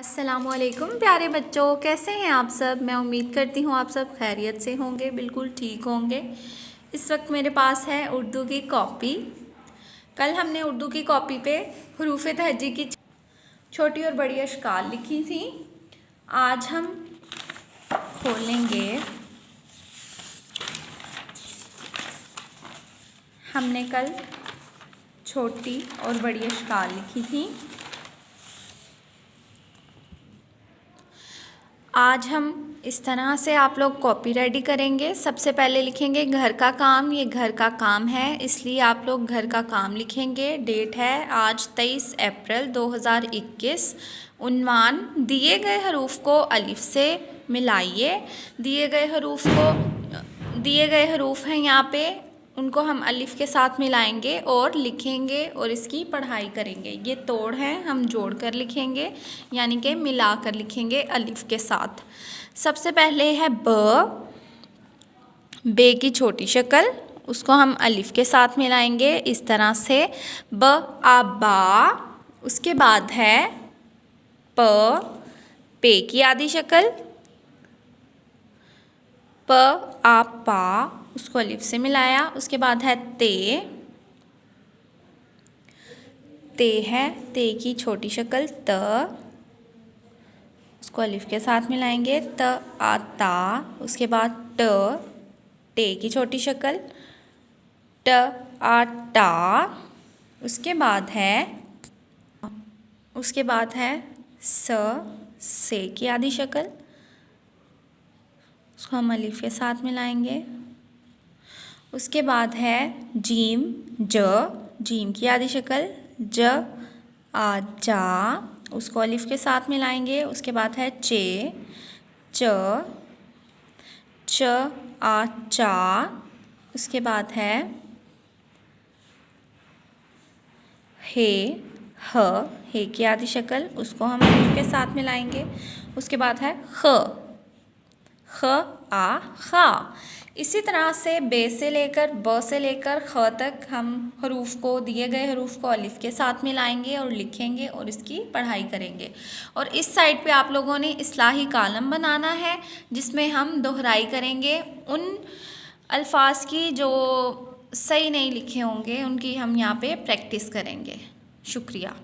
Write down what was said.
अस्सलामुअलैकुम प्यारे बच्चों, कैसे हैं आप सब। मैं उम्मीद करती हूँ आप सब खैरियत से होंगे, बिल्कुल ठीक होंगे। इस वक्त मेरे पास है उर्दू की कॉपी। कल हमने उर्दू की कॉपी पे हरूफ तहज्जी की छोटी और बड़ी अशकाल लिखी थी। आज हम खोलेंगे। हमने कल छोटी और बड़ी अशकाल लिखी थी। आज हम इस तरह से आप लोग कॉपी रेडी करेंगे। सबसे पहले लिखेंगे घर का काम। ये घर का काम है, इसलिए आप लोग घर का काम लिखेंगे। डेट है आज 23 अप्रैल 2021। उन्वान, दिए गए हरूफ को अलिफ से मिलाइए। दिए गए हरूफ हैं यहाँ पे, उनको हम अलिफ के साथ मिलाएंगे और लिखेंगे और इसकी पढ़ाई करेंगे। ये तोड़ हैं, हम जोड़ कर लिखेंगे, यानी कि मिला कर लिखेंगे अलिफ के साथ। सबसे पहले है बे की छोटी शक्ल, उसको हम अलिफ के साथ मिलाएंगे इस तरह से, ब आ बा। उसके बाद है पे की आधी शक्ल, प आ पा, उसको अलिफ से मिलाया। उसके बाद है ते है, ते की छोटी शक्ल त, उसको अलिफ के साथ मिलाएंगे, त आ ता। उसके बाद टे की छोटी शक्ल, ट आ टा। उसके बाद है से की आधी शक्ल, उसको हम अलिफ के साथ मिलाएंगे। उसके बाद है जीम की आधी शक्ल, ज आ जा, उसको अलिफ के साथ मिलाएंगे। उसके बाद है च आ चा। उसके बाद है हे की आधी शक्ल, उसको हम अलिफ के साथ मिलाएंगे। उसके बाद है ख आ खा। इसी तरह से बे से लेकर ब से लेकर ख तक हम दिए गए हरूफ को अलिफ के साथ मिलाएंगे और लिखेंगे और इसकी पढ़ाई करेंगे। और इस साइड पे आप लोगों ने इस्लाही कालम बनाना है, जिसमें हम दोहराई करेंगे उन अल्फाज की जो सही नहीं लिखे होंगे, उनकी हम यहाँ पे प्रैक्टिस करेंगे। शुक्रिया।